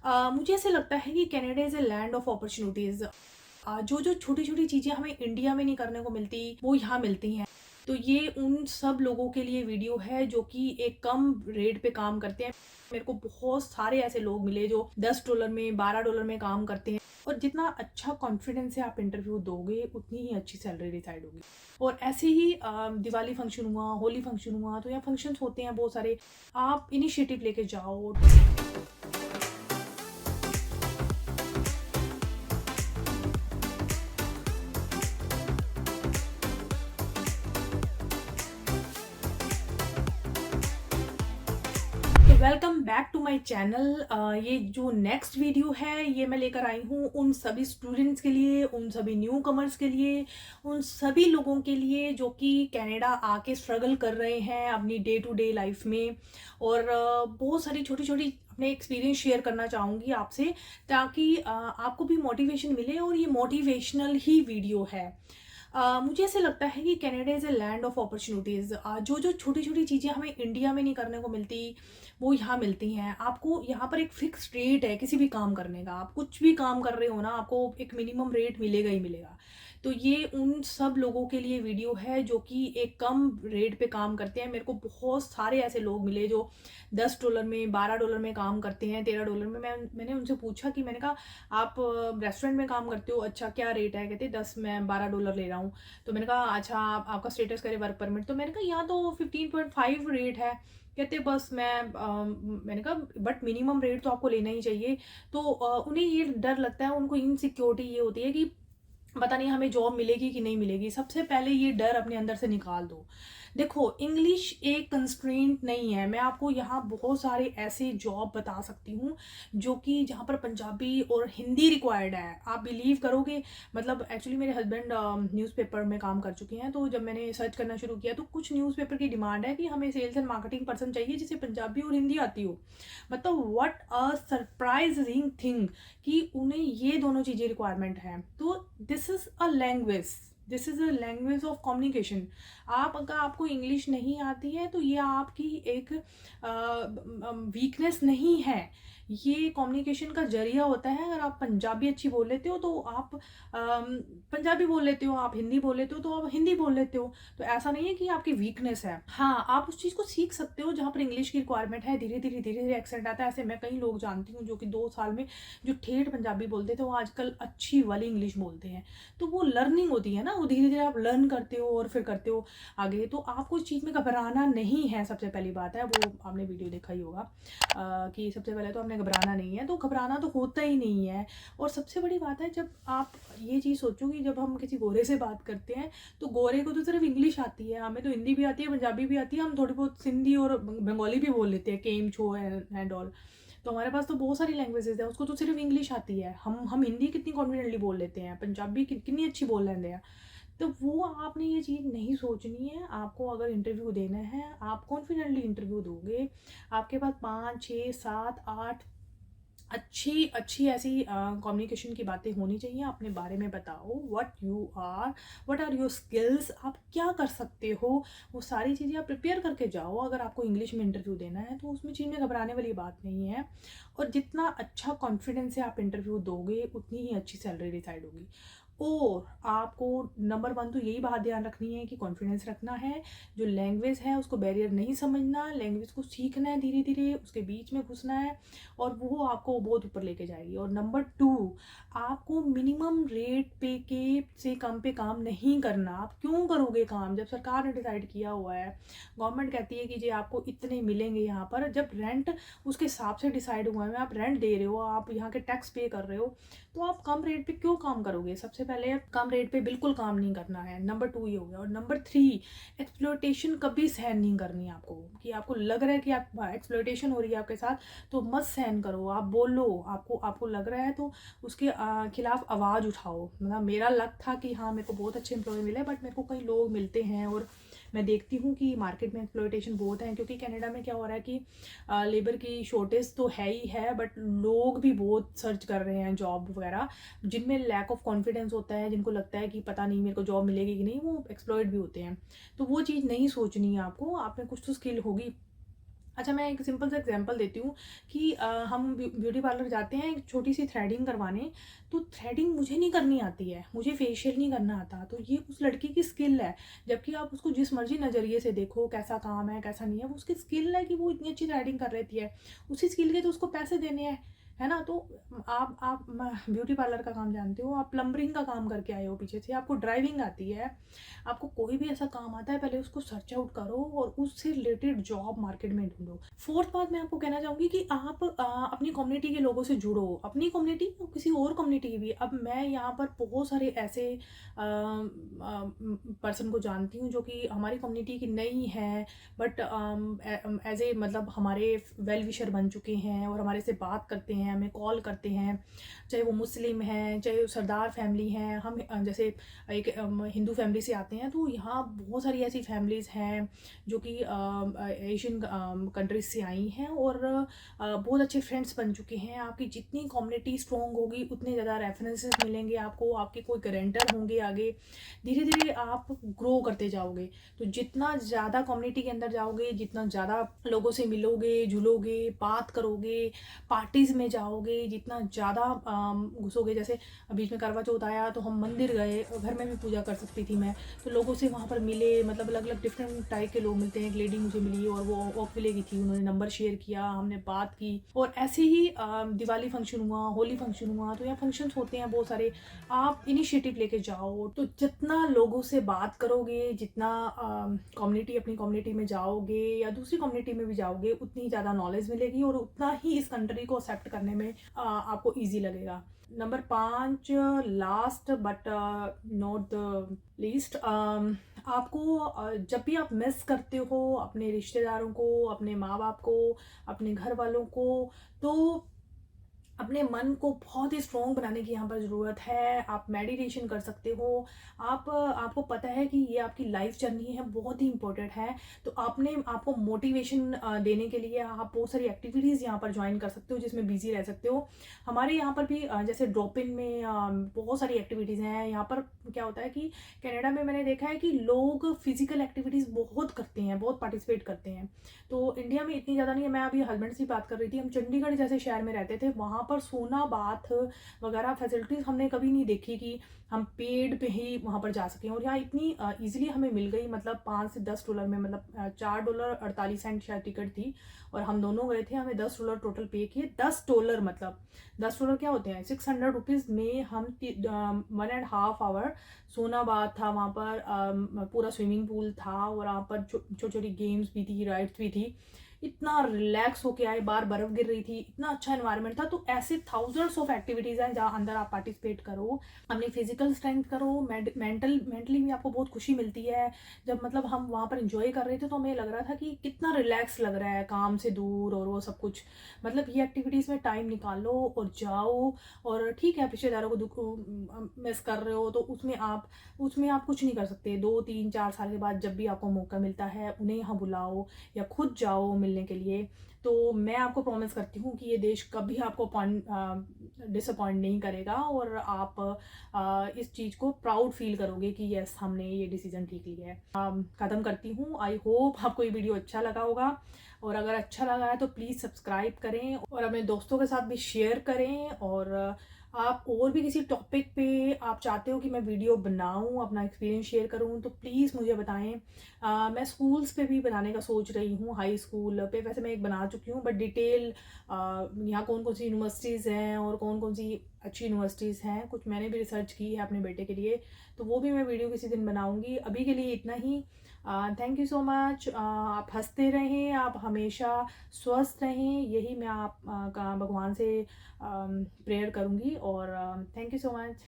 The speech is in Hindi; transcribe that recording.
मुझे ऐसे लगता है कि Canada is a land of opportunities. जो छोटी-छोटी चीज़ें हमें इंडिया में नहीं करने को मिलती, वो यहाँ मिलती हैं। तो ये उन सब लोगों के लिए वीडियो है जो कि एक कम रेट पे काम करते हैं। मेरे को बहुत सारे ऐसे लोग मिले जो $10 में, $12 में काम करते हैं। और जितना अच्छा कॉन्फिडेंस से आप इंटरव्यू दोगे, उतनी ही अच्छी सैलरी डिसाइड होगी। और ऐसे ही दिवाली फंक्शन हुआ, होली फंक्शन हुआ, तो यहाँ फंक्शंस होते हैं बहुत सारे। आप इनिशिएटिव लेके जाओ। तो welcome back to my channel. ये जो नेक्स्ट वीडियो है ये मैं लेकर आई हूँ उन सभी स्टूडेंट्स के लिए, उन सभी न्यू कमर्स के लिए, उन सभी लोगों के लिए जो कि कनाडा आके स्ट्रगल कर रहे हैं अपनी डे टू डे लाइफ में। और बहुत सारी छोटी छोटी अपने एक्सपीरियंस शेयर करना चाहूँगी आपसे, ताकि आपको भी मोटिवेशन मिले। और ये मोटिवेशनल ही वीडियो है। मुझे ऐसे लगता है कि Canada is a land of opportunities. जो छोटी छोटी चीज़ें हमें इंडिया में नहीं करने को मिलती, वो यहाँ मिलती हैं। आपको यहाँ पर एक फिक्स रेट है किसी भी काम करने का। आप कुछ भी काम कर रहे हो ना, आपको एक मिनिमम रेट मिलेगा ही मिलेगा। तो ये उन सब लोगों के लिए वीडियो है जो कि एक कम रेट पे काम करते हैं। मेरे को बहुत सारे ऐसे लोग मिले जो $10 में, $12 में काम करते हैं, $13 में। मैंने उनसे पूछा कि मैंने कहा आप रेस्टोरेंट में काम करते हो, अच्छा क्या रेट है? कहते 10, मैं $12 ले रहा हूँ। तो मैंने कहा अच्छा आपका स्टेटस करे वर्क परमिट? तो मैंने कहा यहाँ तो 15.5 रेट है। कहते बस मैंने कहा बट मिनिमम रेट तो आपको लेना ही चाहिए। तो उन्हें ये डर लगता है, उनको इनसिक्योरिटी ये होती है कि पता नहीं हमें जॉब मिलेगी कि नहीं मिलेगी। सबसे पहले ये डर अपने अंदर से निकाल दो। देखो, इंग्लिश एक कंस्ट्रेंट नहीं है। मैं आपको यहाँ बहुत सारे ऐसे जॉब बता सकती हूँ जो कि जहाँ पर पंजाबी और हिंदी रिक्वायर्ड है। आप बिलीव करोगे, मतलब एक्चुअली मेरे हस्बैंड न्यूज़पेपर में काम कर चुके हैं। तो जब मैंने सर्च करना शुरू किया तो कुछ न्यूज़पेपर की डिमांड है कि हमें सेल्स एंड मार्केटिंग पर्सन चाहिए जिसे पंजाबी और हिंदी आती हो। मतलब व्हाट अ सरप्राइजिंग थिंग कि उन्हें ये दोनों चीज़ें रिक्वायरमेंट है। तो this is a language, this is a language of communication. आप अगर आपको इंग्लिश नहीं आती है तो ये आपकी एक वीकनेस नहीं है, ये कम्युनिकेशन का जरिया होता है। अगर आप पंजाबी अच्छी बोल लेते हो तो आप पंजाबी बोल लेते हो, आप हिंदी बोल लेते हो तो आप हिंदी बोल लेते हो। तो ऐसा नहीं है कि आपकी वीकनेस है। हाँ, आप उस चीज़ को सीख सकते हो जहाँ पर इंग्लिश की रिक्वायरमेंट है। धीरे धीरे एक्सेंट आता है। ऐसे मैं कई लोग जानती हूँ जो कि 2 साल में जो ठेठ पंजाबी बोलते थे वो आजकल अच्छी वाली इंग्लिश बोलते हैं। तो वो लर्निंग होती है ना, वो धीरे धीरे आप लर्न करते हो और फिर करते हो आगे। तो आपको इस चीज़ में घबराना नहीं है। सबसे पहली बात है, वो आपने वीडियो देखा ही होगा कि सबसे पहले तो आपने घबराना नहीं है। तो घबराना तो होता ही नहीं है। और सबसे बड़ी बात है, जब आप ये चीज़ सोचो कि जब हम किसी गोरे से बात करते हैं तो गोरे को तो सिर्फ इंग्लिश आती है, हमें तो हिंदी भी आती है, पंजाबी भी आती है, हम थोड़ी बहुत सिंधी और बंगाली भी बोल लेते हैं, केम छो एंड ऑल। तो हमारे पास तो बहुत सारी लैंग्वेजेस है, उसको तो सिर्फ इंग्लिश आती है। हम हिंदी कितनी कॉन्फिडेंटली बोल लेते हैं, पंजाबी कितनी अच्छी बोल लेते हैं। तो वो आपने ये चीज़ नहीं सोचनी है। आपको अगर इंटरव्यू देना है, आप कॉन्फिडेंटली इंटरव्यू दोगे। आपके पास 5, 6, 7, 8 अच्छी अच्छी ऐसी कम्युनिकेशन की बातें होनी चाहिए। अपने बारे में बताओ, व्हाट आर योर स्किल्स, आप क्या कर सकते हो। वो सारी चीज़ें आप प्रिपेयर करके जाओ। अगर आपको इंग्लिश में इंटरव्यू देना है तो उसमें चीज़ में घबराने वाली बात नहीं है। और जितना अच्छा कॉन्फिडेंस से आप इंटरव्यू दोगे, उतनी ही अच्छी सैलरी डिसाइड होगी। और आपको नंबर 1 तो यही बात ध्यान रखनी है कि कॉन्फिडेंस रखना है। जो लैंग्वेज है उसको बैरियर नहीं समझना, लैंग्वेज को सीखना है, धीरे धीरे उसके बीच में घुसना है और वो आपको बहुत ऊपर लेके जाएगी। और नंबर 2, आपको मिनिमम रेट पे के से कम पे काम नहीं करना। आप क्यों करोगे काम जब सरकार ने डिसाइड किया हुआ है? गवर्नमेंट कहती है कि जी आपको इतने मिलेंगे यहाँ पर। जब रेंट उसके हिसाब से डिसाइड हुआ है, आप रेंट दे रहे हो, आप यहाँ के टैक्स पे कर रहे हो, तो आप कम रेट पे क्यों काम करोगे? सबसे पहले कम रेट पे बिल्कुल काम नहीं करना है। नंबर 2 ये हो गया। और नंबर 3, एक्सप्लॉयटेशन कभी सहन नहीं करनी आपको। कि आपको लग रहा है कि आप एक्सप्लॉयटेशन हो रही है आपके साथ, तो मत सहन करो। आप बोलो, आपको आपको लग रहा है तो उसके खिलाफ आवाज़ उठाओ। मतलब मेरा लक था कि हाँ मेरे को बहुत अच्छे एम्प्लॉय मिले, बट मेरे को कई लोग मिलते हैं और मैं देखती हूँ कि मार्केट में एक्सप्लॉयटेशन बहुत है। क्योंकि कनाडा में क्या हो रहा है कि लेबर की शॉर्टेज तो है ही है, बट लोग भी बहुत सर्च कर रहे हैं जॉब वगैरह। जिनमें लैक ऑफ कॉन्फिडेंस होता है, जिनको लगता है कि पता नहीं मेरे को जॉब मिलेगी कि नहीं, वो एक्सप्लॉयड भी होते हैं। तो वो चीज़ नहीं सोचनी है आपको। आप में कुछ तो स्किल होगी, अच्छा, मैं एक सिंपल सा एग्जांपल देती हूँ कि हम ब्यूटी पार्लर जाते हैं एक छोटी सी थ्रेडिंग करवाने, तो थ्रेडिंग मुझे नहीं करनी आती है, मुझे फेशियल नहीं करना आता, तो ये उस लड़की की स्किल है। जबकि आप उसको जिस मर्जी नज़रिए से देखो, कैसा काम है कैसा नहीं है, वो उसकी स्किल है कि वो इतनी अच्छी थ्रेडिंग कर लेती है, उसी स्किल के तो उसको पैसे देने हैं, है ना। तो आप ब्यूटी पार्लर का काम जानते हो, आप प्लम्बरिंग का काम करके आए हो पीछे से, आपको ड्राइविंग आती है, आपको कोई भी ऐसा काम आता है, पहले उसको सर्च आउट करो और उससे रिलेटेड जॉब मार्केट में ढूंढो। फोर्थ बात मैं आपको कहना चाहूँगी कि आप अपनी कम्युनिटी के लोगों से जुड़ो, अपनी कम्युनिटी और किसी और कम्युनिटी की भी। अब मैं यहाँ पर बहुत सारे ऐसे पर्सन को जानती हूँ जो कि हमारी कम्युनिटी की नहीं है, बट एज ए मतलब हमारे वेल विशर बन चुके हैं और हमारे से बात करते हैं, हमें कॉल करते हैं, चाहे वो मुस्लिम हैं चाहे वो सरदार फैमिली हैं। हम जैसे एक हिंदू फैमिली से आते हैं, तो यहाँ बहुत सारी ऐसी फैमिलीज़ हैं जो कि एशियन कंट्रीज से आई हैं और बहुत अच्छे फ्रेंड्स बन चुके हैं। आपकी जितनी कम्युनिटी स्ट्रॉन्ग होगी उतने ज़्यादा रेफरेंसेस मिलेंगे आपको, आपके कोई गारंटर होंगे आगे, धीरे धीरे आप ग्रो करते जाओगे। तो जितना ज़्यादा कम्युनिटी के अंदर जाओगे, जितना ज़्यादा लोगों से मिलोगे जुलोगे, बात करोगे, पार्टीज़ में जाओगे, जितना ज़्यादा घुसोगे, जैसे बीच में करवा चौथ आया तो हम मंदिर गए, घर में भी पूजा कर सकती थी मैं, तो लोगों से वहाँ पर मिले, मतलब अलग अलग डिफरेंट टाइप के लोग मिलते हैं। एक लेडी मुझे मिली और वो ओकविले की थी, उन्होंने नंबर शेयर किया, हमने बात की। और ऐसे ही दिवाली फंक्शन हुआ, होली फंक्शन हुआ, तो यहाँ फंक्शंस होते हैं बहुत सारे, आप इनिशिएटिव लेके जाओ। तो जितना लोगों से बात करोगे, जितना कम्युनिटी अपनी कम्युनिटी में जाओगे या दूसरी कम्युनिटी में भी जाओगे, उतनी ज़्यादा नॉलेज मिलेगी और उतना ही इस कंट्री को एक्सेप्ट करने में आपको ईजी लगेगा। Number 5, last but not the least, आपको जब भी आप मिस करते हो अपने रिश्तेदारों को, अपने माँ बाप को, अपने घर वालों को, तो अपने मन को बहुत ही स्ट्रॉन्ग बनाने की यहाँ पर ज़रूरत है। आप मेडिटेशन कर सकते हो। आपको पता है कि ये आपकी लाइफ जर्नी है, बहुत ही इंपॉर्टेंट है। तो आपने आपको मोटिवेशन देने के लिए आप बहुत सारी एक्टिविटीज़ यहाँ पर ज्वाइन कर सकते हो जिसमें बिजी रह सकते हो। हमारे यहाँ पर भी जैसे ड्रॉप इन में बहुत सारी एक्टिविटीज़ हैं। यहाँ पर क्या होता है कि कनाडा में मैंने देखा है कि लोग फिजिकल एक्टिविटीज़ बहुत करते हैं, बहुत पार्टिसिपेट करते हैं। तो इंडिया में इतनी ज़्यादा नहीं है। मैं अभी हस्बैंड से बात कर रही थी, हम चंडीगढ़ जैसे शहर में रहते थे, वहाँ पर सोना बाथ वगैरह फैसिलिटीज़ हमने कभी नहीं देखी कि हम पेड पे ही वहाँ पर जा सकें। और यहाँ इतनी इजीली हमें मिल गई, मतलब $5 से $10 में, मतलब $4.48 शायद टिकट थी और हम दोनों गए थे। हमें $10 टोटल पे किए। $10 मतलब $10 क्या होते हैं, ₹600 में हम 1.5 आवर सोना बाथ था वहाँ पर, पूरा स्विमिंग पूल था और वहाँ पर छोटी छोटी गेम्स भी थी, राइड्स भी थी। इतना रिलैक्स होके आए, बाहर बर्फ गिर रही थी, इतना अच्छा एनवायरनमेंट था। तो ऐसे थाउजेंड्स ऑफ एक्टिविटीज़ हैं जहाँ अंदर आप पार्टिसिपेट करो, अपनी फिजिकल स्ट्रेंथ करो, मेंटली भी आपको बहुत खुशी मिलती है। जब मतलब हम वहाँ पर इंजॉय कर रहे थे तो हमें लग रहा था कि कितना रिलैक्स लग रहा है, काम से दूर और वो सब कुछ। मतलब ये एक्टिविटीज़ में टाइम निकालो और जाओ। और ठीक है, रिश्तेदारों को दुख मिस कर रहे हो तो उसमें आप कुछ नहीं कर सकते। 2 3 4 साल के बाद जब भी आपको मौका मिलता है उन्हें यहाँ बुलाओ या खुद जाओ मिलने के लिए। तो मैं आपको प्रॉमिस करती हूँ कि ये देश कभी आपको डिसअपॉइंट नहीं करेगा और आप इस चीज़ को प्राउड फील करोगे कि यस, हमने ये डिसीजन ठीक लिया है। ख़त्म करती हूँ। आई होप आपको ये वीडियो अच्छा लगा होगा, और अगर अच्छा लगा है तो प्लीज़ सब्सक्राइब करें और अपने दोस्तों के साथ भी शेयर करें। और आप और भी किसी टॉपिक पे आप चाहते हो कि मैं वीडियो बनाऊं, अपना एक्सपीरियंस शेयर करूं, तो प्लीज़ मुझे बताएं। मैं स्कूल्स पे भी बनाने का सोच रही हूँ, हाई स्कूल पे वैसे मैं एक बना चुकी हूँ, बट डिटेल यहाँ कौन कौन सी यूनिवर्सिटीज़ हैं और कौन कौन सी अच्छी यूनिवर्सिटीज़ हैं, कुछ मैंने भी रिसर्च की है अपने बेटे के लिए, तो वो भी मैं वीडियो किसी दिन बनाऊँगी। अभी के लिए इतना ही। Thank you so much. आप हंसते रहें, आप हमेशा स्वस्थ रहें, यही मैं आप का भगवान से प्रेयर करूँगी। और थैंक यू सो मच।